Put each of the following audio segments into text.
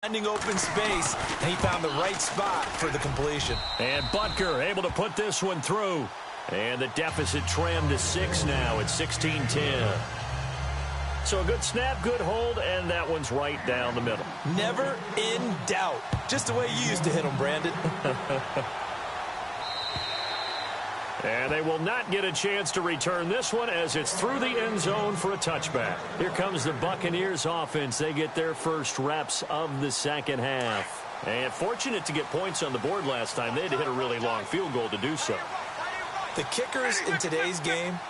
Finding open space, and he found the right spot for the completion. And Butker able to put this one through. And the deficit trimmed to 6 now at 16-10. So a good snap, good hold, and that one's right down the middle. Never in doubt. Just the way you used to hit them, Brandon. And they will not get a chance to return this one as it's through the end zone for a touchback. Here comes the Buccaneers offense. They get their first reps of the second half. And fortunate to get points on the board last time. They had to hit a really long field goal to do so. The kickers in today's game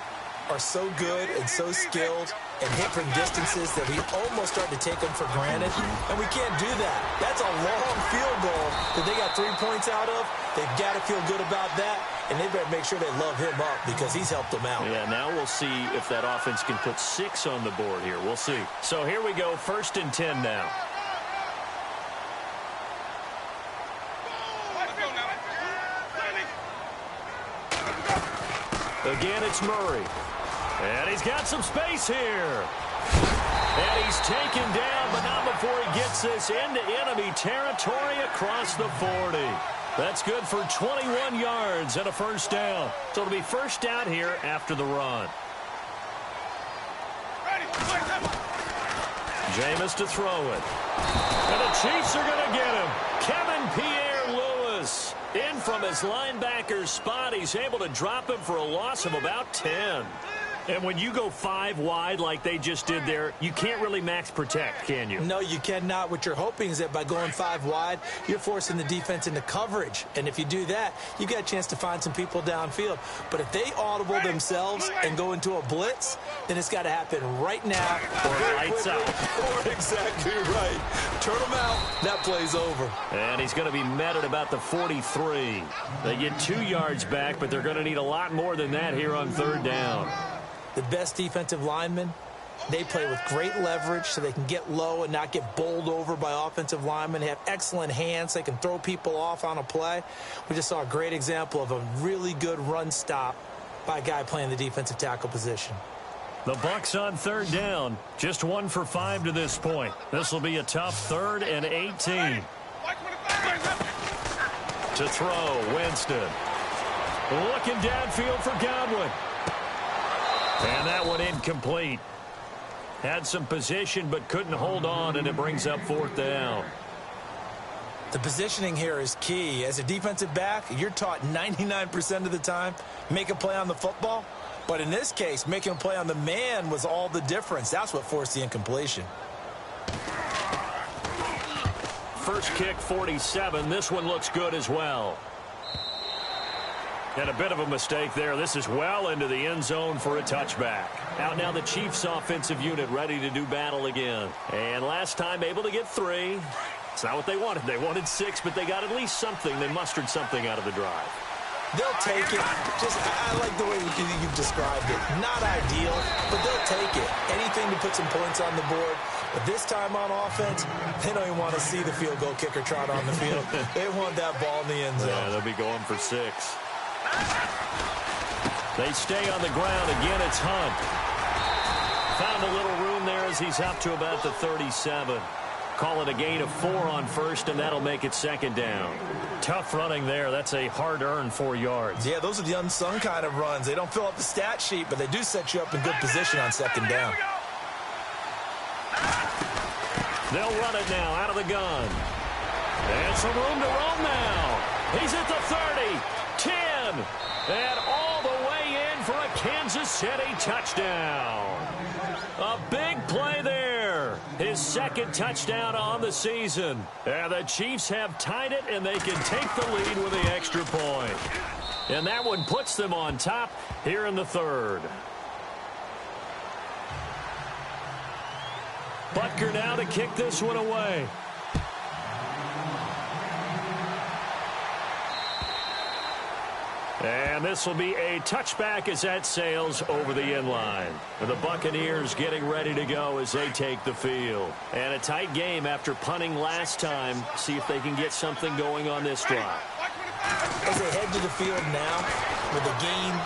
are so good and so skilled and hit from distances that we almost start to take them for granted, and we can't do that. That's a long field goal that they got 3 points out of. They've got to feel good about that, and they better make sure they love him up because he's helped them out. Yeah, now we'll see if that offense can put 6 on the board here. We'll see. So here we go, 1st and 10 now. Again, it's Murray. And he's got some space here. And he's taken down, but not before he gets this into enemy territory across the 40. That's good for 21 yards and a first down. So it'll be first down here after the run. Jameis to throw it. And the Chiefs are going to get him. Kevin Pierre-Louis in from his linebacker spot. He's able to drop him for a loss of about 10. And when you go 5 wide like they just did there, you can't really max protect, can you? No, you cannot. What you're hoping is that by going 5 wide, you're forcing the defense into coverage. And if you do that, you got a chance to find some people downfield. But if they audible themselves and go into a blitz, then it's got to happen right now. Or lights out. Or exactly right. Turn them out. That play's over. And he's going to be met at about the 43. They get 2 yards back, but they're going to need a lot more than that here on 3rd down. The best defensive linemen, they play with great leverage so they can get low and not get bowled over by offensive linemen. They have excellent hands. They can throw people off on a play. We just saw a great example of a really good run stop by a guy playing the defensive tackle position. The Bucs on 3rd down. Just 1 for 5 to this point. This will be a tough 3rd and 18. To throw, Winston. Looking downfield for Godwin. And that one incomplete. Had some position but couldn't hold on, and it brings up 4th down. The positioning here is key. As a defensive back, you're taught 99% of the time, make a play on the football. But in this case, making a play on the man was all the difference. That's what forced the incompletion. First kick, 47. This one looks good as well. And a bit of a mistake there. This is well into the end zone for a touchback. Out now the Chiefs offensive unit ready to do battle again. And last time able to get 3. It's not what they wanted. They wanted 6, but they got at least something. They mustered something out of the drive. They'll take it. I like the way you've described it. Not ideal, but they'll take it. Anything to put some points on the board. But this time on offense, they don't even want to see the field goal kicker trot on the field. They want that ball in the end zone. Yeah, they'll be going for 6. They stay on the ground. Again, it's Hunt. Found a little room there as he's up to about the 37. Call it a gain of 4 on 1st, and that'll make it 2nd down. Tough running there. That's a hard-earned 4 yards. Yeah, those are the unsung kind of runs. They don't fill up the stat sheet, but they do set you up in good position on 2nd down. They'll run it now out of the gun. And some room to roam now. He's at the 30. 10, and all the way in for a Kansas City touchdown. A big play there. His 2nd touchdown on the season. And the Chiefs have tied it, and they can take the lead with the extra point. And that one puts them on top here in the 3rd. Butker now to kick this one away. And this will be a touchback as that sails over the end line. And the Buccaneers getting ready to go as they take the field. And a tight game after punting last time. See if they can get something going on this drive. As they head to the field now, with the game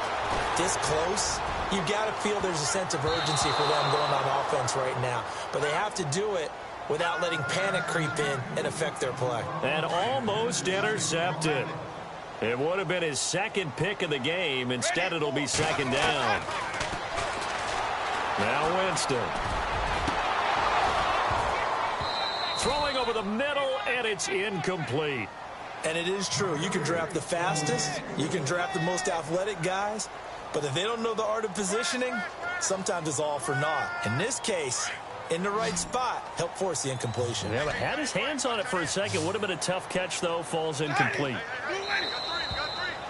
this close, you've got to feel there's a sense of urgency for them going on offense right now. But they have to do it without letting panic creep in and affect their play. And almost intercepted. It would have been his second pick of the game. Instead, it'll be second down. Now Winston. Throwing over the middle, and it's incomplete. And it is true. You can draft the fastest. You can draft the most athletic guys. But if they don't know the art of positioning, sometimes it's all for naught. In this case, in the right spot, help force the incompletion. Yeah, but had his hands on it for a second. Would have been a tough catch, though. Falls incomplete.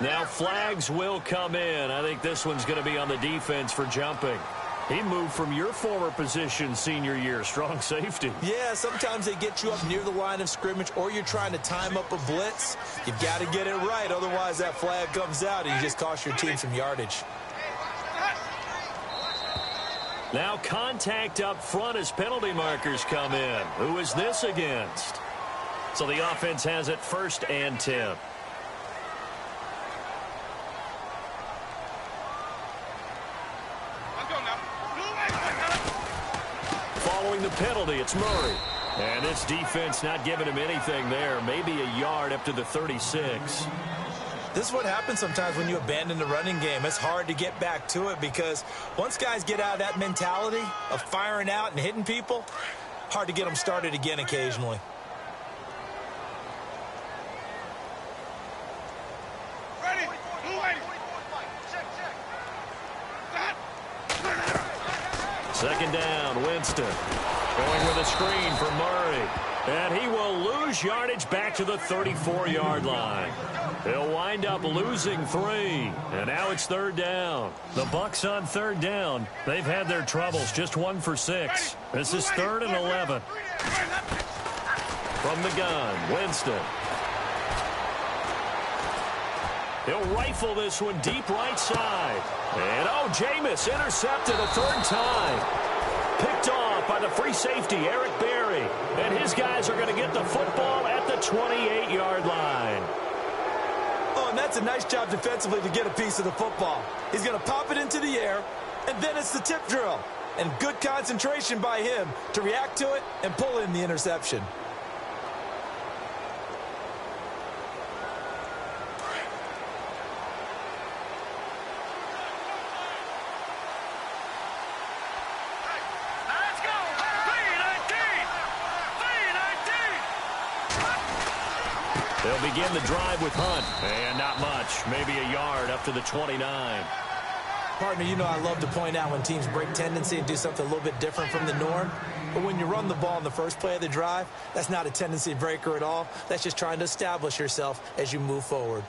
Now flags will come in. I think this one's going to be on the defense for jumping. He moved from your former position senior year, strong safety. Yeah, sometimes they get you up near the line of scrimmage, or you're trying to time up a blitz. You've got to get it right, otherwise that flag comes out and you just cost your team some yardage. Now contact up front as penalty markers come in. Who is this against? So the offense has it 1st and 10. Following the penalty, it's Murray. And this defense not giving him anything there. Maybe a yard up to the 36. This is what happens sometimes when you abandon the running game. It's hard to get back to it because once guys get out of that mentality of firing out and hitting people, hard to get them started again occasionally. Second down, Winston. Going with a screen for Murray. And he will lose yardage back to the 34-yard line. He'll wind up losing 3. And now it's 3rd down. The Bucs on 3rd down. They've had their troubles. Just 1 for 6. This is 3rd and 11. From the gun, Winston. He'll rifle this one deep right side. And, oh, Jameis intercepted a 3rd time. Picked off by the free safety, Eric Berry. And his guys are going to get the football at the 28-yard line. Oh, and that's a nice job defensively to get a piece of the football. He's going to pop it into the air, and then it's the tip drill. And good concentration by him to react to it and pull in the interception. They'll begin the drive with Hunt. And not much. Maybe a yard up to the 29. Partner, you know I love to point out when teams break tendency and do something a little bit different from the norm. But when you run the ball in the first play of the drive, that's not a tendency breaker at all. That's just trying to establish yourself as you move forward.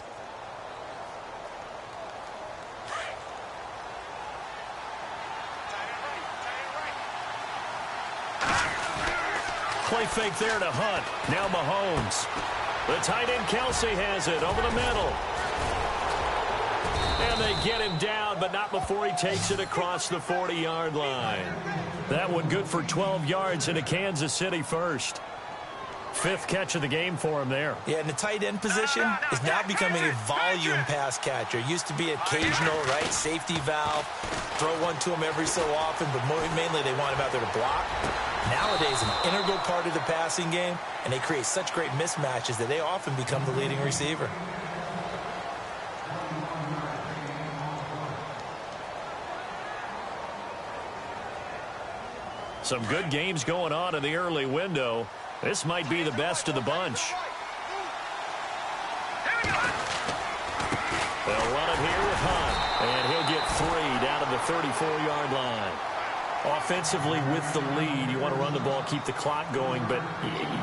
Play fake there to Hunt. Now Mahomes. The tight end Kelsey has it over the middle. And they get him down, but not before he takes it across the 40-yard line. That one good for 12 yards into Kansas City first. 5th catch of the game for him there. Yeah, and the tight end position is now becoming a volume pass catcher. Used to be occasional, right, safety valve, throw one to him every so often, but mainly they want him out there to block. Nowadays, an integral part of the passing game, and they create such great mismatches that they often become the leading receiver. Some good games going on in the early window. This might be the best of the bunch. They'll run it here with Hunt, and he'll get 3 down to the 34-yard line. Offensively with the lead, you want to run the ball, keep the clock going, but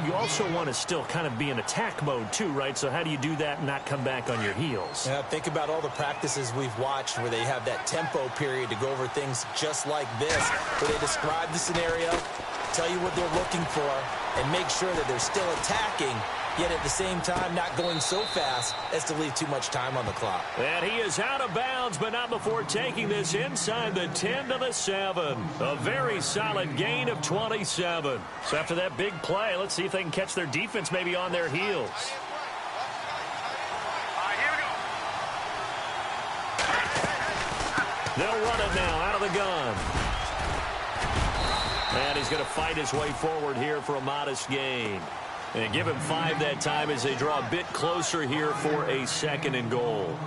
you also want to still kind of be in attack mode too, right? So how do you do that and not come back on your heels? Yeah, think about all the practices we've watched where they have that tempo period to go over things just like this, where they describe the scenario, tell you what they're looking for, and make sure that they're still attacking, yet at the same time not going so fast as to leave too much time on the clock. And he is out of bounds, but not before taking this inside the 10 to the 7. A very solid gain of 27. So after that big play, let's see if they can catch their defense maybe on their heels. They'll run it now out of the gun. And he's going to fight his way forward here for a modest gain. And give him 5 that time as they draw a bit closer here for a 2nd and goal.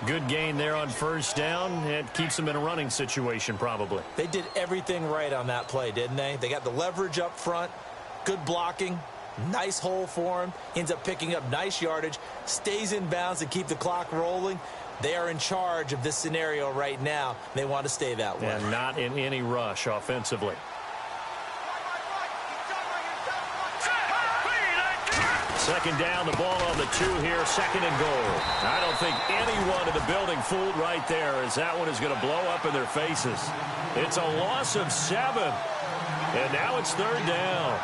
Good gain there on first down. It keeps them in a running situation probably. They did everything right on that play, didn't they? They got the leverage up front, good blocking, nice hole for him. Ends up picking up nice yardage, stays in bounds to keep the clock rolling. They are in charge of this scenario right now. They want to stay that way. And not in any rush offensively. Second down, the ball on the 2 here, 2nd and goal. I don't think anyone in the building fooled right there as that one is going to blow up in their faces. It's a loss of 7. And now it's 3rd down.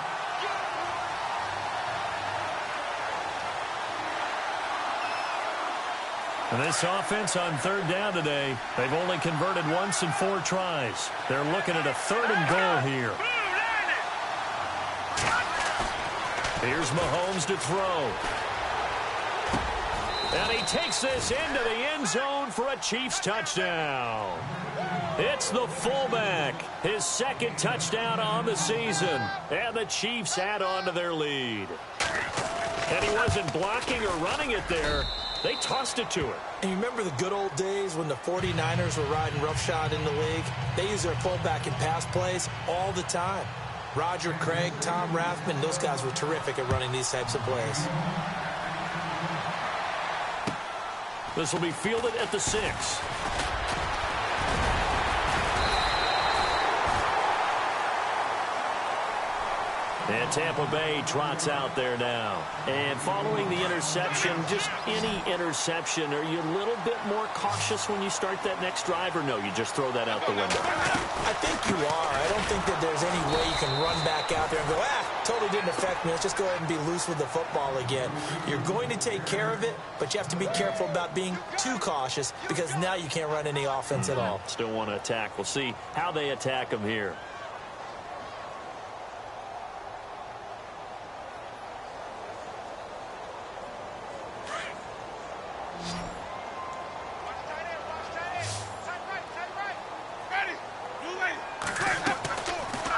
And this offense on 3rd down today, they've only converted once in 4 tries. They're looking at a 3rd and goal here. Here's Mahomes to throw. And he takes this into the end zone for a Chiefs touchdown. It's the fullback, his 2nd touchdown on the season. And the Chiefs add on to their lead. And he wasn't blocking or running it there. They tossed it to him. And you remember the good old days when the 49ers were riding roughshod in the league? They used their fullback in pass plays all the time. Roger Craig, Tom Rathman, those guys were terrific at running these types of plays. This will be fielded at the 6. And Tampa Bay trots out there now. And following the interception, just any interception, are you a little bit more cautious when you start that next drive, or no, you just throw that out the window? I think you are. I don't think that there's any way you can run back out there and go, totally didn't affect me. Let's just go ahead and be loose with the football again. You're going to take care of it, but you have to be careful about being too cautious because now you can't run any offense at all. Still want to attack. We'll see how they attack them here.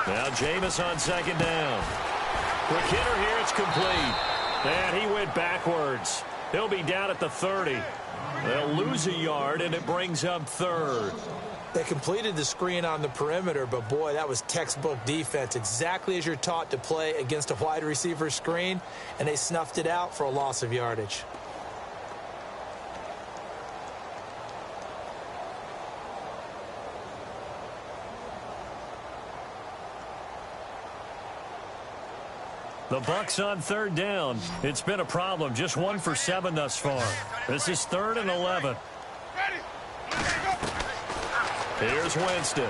Now Jameis on 2nd down. Quick hitter here, it's complete. And he went backwards. He'll be down at the 30. They'll lose a yard, and it brings up 3rd. They completed the screen on the perimeter, but boy, that was textbook defense. Exactly as you're taught to play against a wide receiver screen, and they snuffed it out for a loss of yardage. The Bucs on 3rd down. It's been a problem. Just 1 for 7 thus far. This is 3rd and 11. Here's Winston.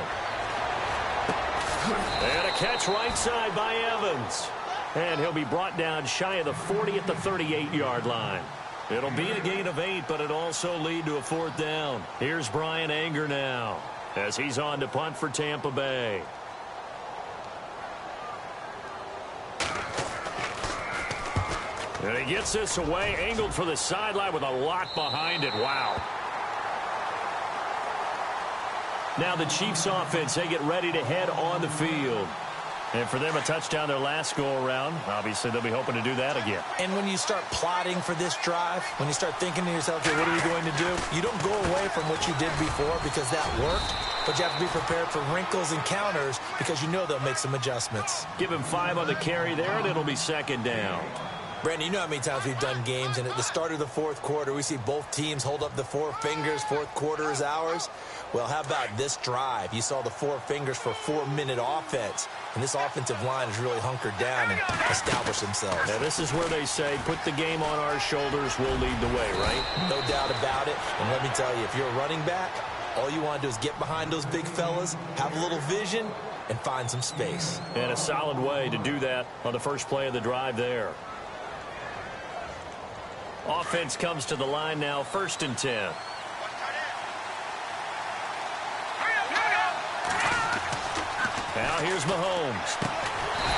And a catch right side by Evans. And he'll be brought down shy of the 40 at the 38-yard line. It'll be a gain of 8, but it'll also lead to a 4th down. Here's Brian Anger now as he's on to punt for Tampa Bay. And he gets this away, angled for the sideline with a lot behind it. Wow. Now the Chiefs offense, they get ready to head on the field. And for them, a touchdown their last go-around. Obviously, they'll be hoping to do that again. And when you start plotting for this drive, when you start thinking to yourself, okay, what are we going to do? You don't go away from what you did before because that worked, but you have to be prepared for wrinkles and counters because you know they'll make some adjustments. Give him 5 on the carry there, and it'll be 2nd down. Brandon, you know how many times we've done games, and at the start of the 4th quarter, we see both teams hold up the 4 fingers, 4th quarter is ours. Well, how about this drive? You saw the 4 fingers for 4-minute offense, and this offensive line is really hunkered down and established themselves. Now, this is where they say, put the game on our shoulders, we'll lead the way, right? No doubt about it, and let me tell you, if you're a running back, all you want to do is get behind those big fellas, have a little vision, and find some space. And a solid way to do that on the first play of the drive there. Offense comes to the line now, 1st and 10. Now here's Mahomes.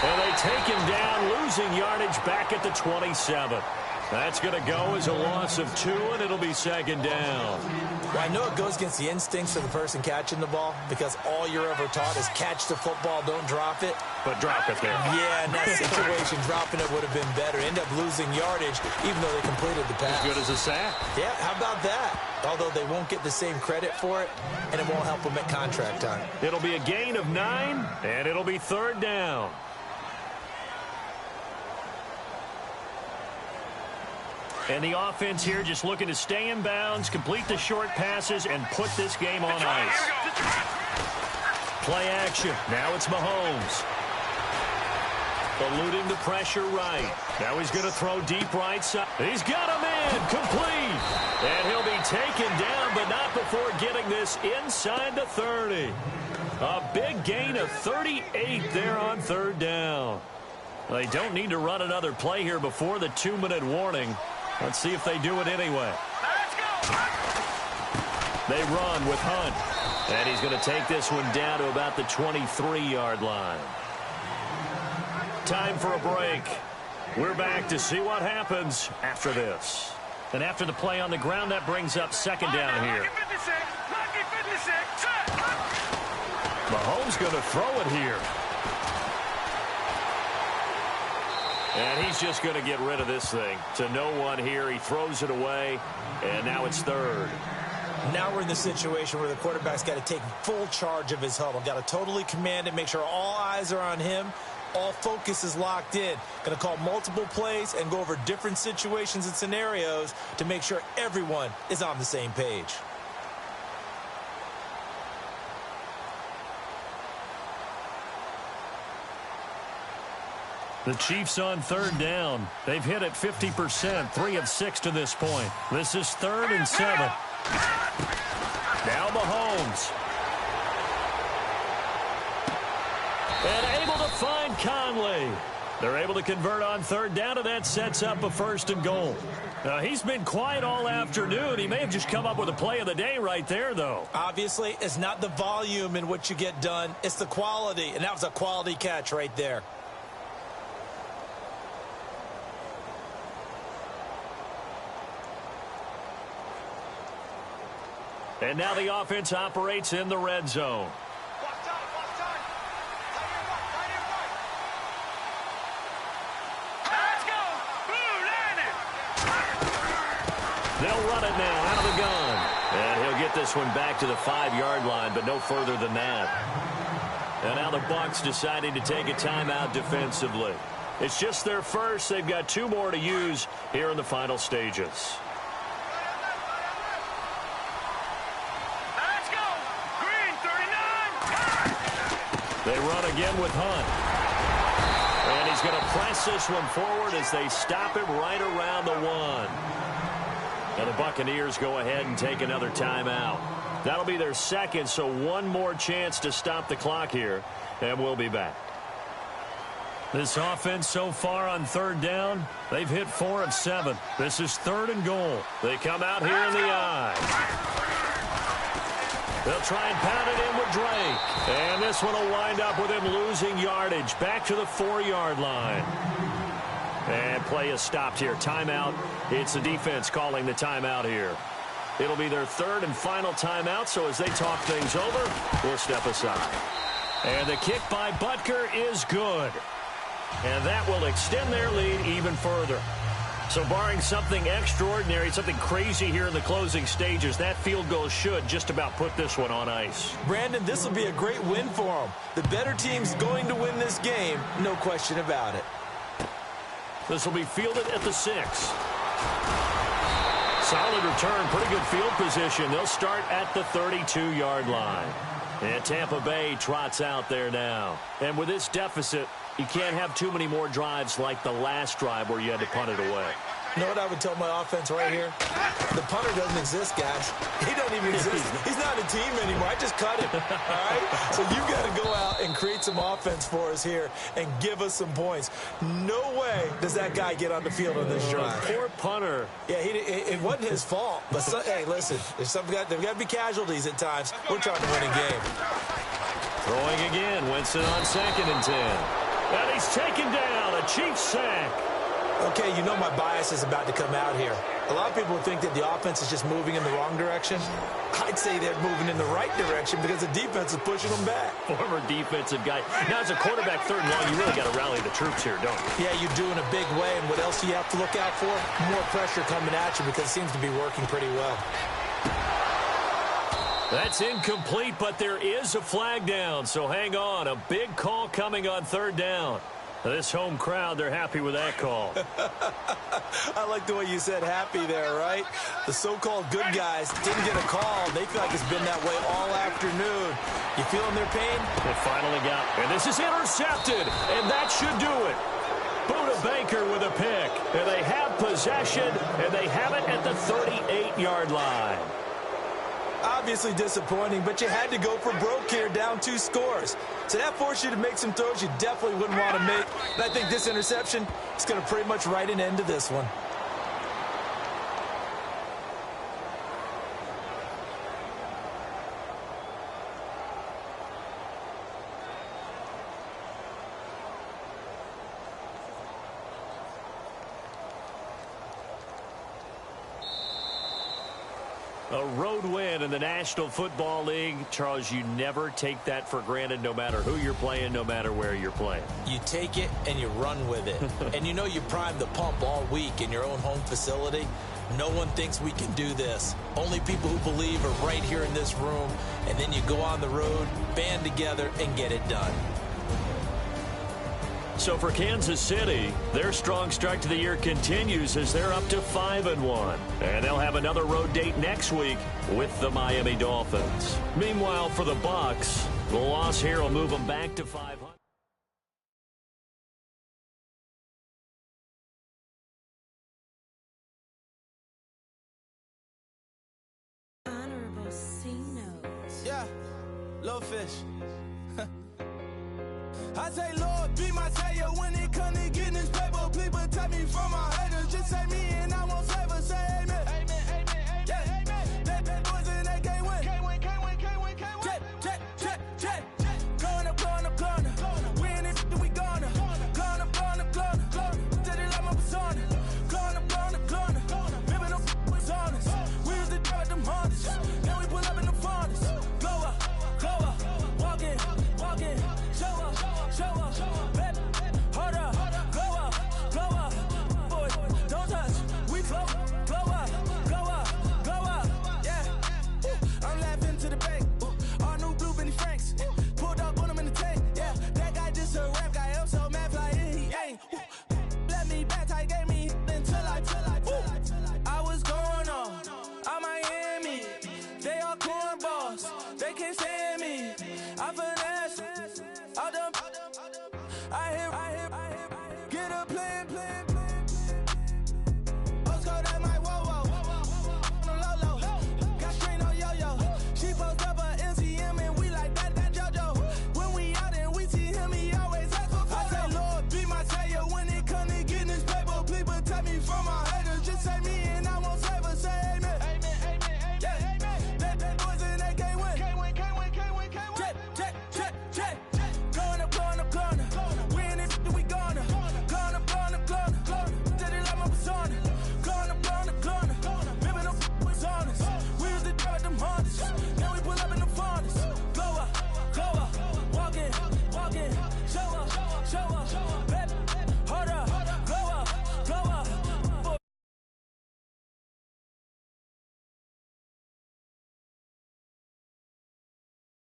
And they take him down, losing yardage back at the 27. That's going to go as a loss of 2, and it'll be second down. Well, I know it goes against the instincts of the person catching the ball because all you're ever taught is catch the football, don't drop it. But drop it there. Yeah, in that situation, dropping it would have been better. End up losing yardage, even though they completed the pass. As good as a sack. Yeah, how about that? Although they won't get the same credit for it, and it won't help them at contract time. It'll be a gain of 9, and it'll be third down. And the offense here just looking to stay in bounds, complete the short passes, and put this game on ice. Play action. Now it's Mahomes. Eluding the pressure right. Now he's going to throw deep right side. He's got him in. Complete. And he'll be taken down, but not before getting this inside the 30. A big gain of 38 there on third down. They don't need to run another play here before the 2-minute warning. Let's see if they do it anyway. They run with Hunt. And he's going to take this one down to about the 23-yard line. Time for a break. We're back to see what happens after this. And after the play on the ground, that brings up second down here. Mahomes going to throw it here. And he's just going to get rid of this thing. To no one here. He throws it away. And now it's third. Now we're in the situation where the quarterback's got to take full charge of his huddle. Got to totally command it, make sure all eyes are on him. All focus is locked in. Going to call multiple plays and go over different situations and scenarios to make sure everyone is on the same page. The Chiefs on third down. They've hit it 50%, 3 of 6 to this point. This is 3rd and 7. Now Mahomes. And able to find Conley. They're able to convert on third down, and that sets up a 1st and goal. Now, he's been quiet all afternoon. He may have just come up with a play of the day right there, though. Obviously, it's not the volume in which you get done. It's the quality, and that was a quality catch right there. And now the offense operates in the red zone. They'll run it now out of the gun. And he'll get this one back to the 5-yard line, but no further than that. And now the Bucs deciding to take a timeout defensively. It's just their first. They've got 2 more to use here in the final stages. They run again with Hunt. And he's going to press this one forward as they stop him right around the 1. And the Buccaneers go ahead and take another timeout. That'll be their second, so 1 more chance to stop the clock here. And we'll be back. This offense so far on third down, they've hit 4 of 7. This is 3rd and goal. They come out here in the eye. They'll try and pound it in with Drake. And this one will wind up with him losing yardage. Back to the 4-yard line. And play is stopped here. Timeout. It's the defense calling the timeout here. It'll be their 3rd and final timeout, so as they talk things over, we'll step aside. And the kick by Butker is good. And that will extend their lead even further. So barring something extraordinary, something crazy here in the closing stages, that field goal should just about put this one on ice. Brandon, this will be a great win for them. The better team's going to win this game, no question about it. This will be fielded at the 6. Solid return, pretty good field position. They'll start at the 32-yard line. And Tampa Bay trots out there now. And with this deficit, you can't have too many more drives like the last drive where you had to punt it away. You know what I would tell my offense right here? The punter doesn't exist, guys. He doesn't even exist. He's not a team anymore. I just cut him. All right? So you've got to go out and create some offense for us here and give us some points. No way does that guy get on the field on this drive. Poor punter. Yeah, it wasn't his fault. But, hey, listen, there's got to be casualties at times. We're trying to win a game. Throwing again. Winston on 2nd and 10. And he's taken down. A Chiefs sack. Okay, you know my bias is about to come out here. A lot of people think that the offense is just moving in the wrong direction. I'd say they're moving in the right direction because the defense is pushing them back. Former defensive guy. Now, as a quarterback, third and long, you really got to rally the troops here, don't you? Yeah, you do in a big way. And what else do you have to look out for? More pressure coming at you because it seems to be working pretty well. That's incomplete, but there is a flag down, so hang on. A big call coming on third down. This home crowd, they're happy with that call. I like the way you said happy there, right? The so-called good guys didn't get a call. They feel like it's been that way all afternoon. You feeling their pain? It finally got, and this is intercepted, and that should do it. Buda Baker with a pick, and they have possession, and they have it at the 38-yard line. Obviously disappointing, but you had to go for broke here, down 2 scores. So that forced you to make some throws you definitely wouldn't want to make. And I think this interception is going to pretty much write an end to this one. A road win in the National Football League. Charles, you never take that for granted no matter who you're playing, no matter where you're playing. You take it and you run with it. And you know you primed the pump all week in your own home facility. No one thinks we can do this. Only people who believe are right here in this room. And then you go on the road, band together, and get it done. So for Kansas City, their strong start to the year continues as they're up to 5-1. And they'll have another road date next week with the Miami Dolphins. Meanwhile, for the Bucs, the loss here will move them back to 500. Honorable C notes. Yeah, little fish. I say, Lord, be my savior when it comes to getting this paper. Please protect me from my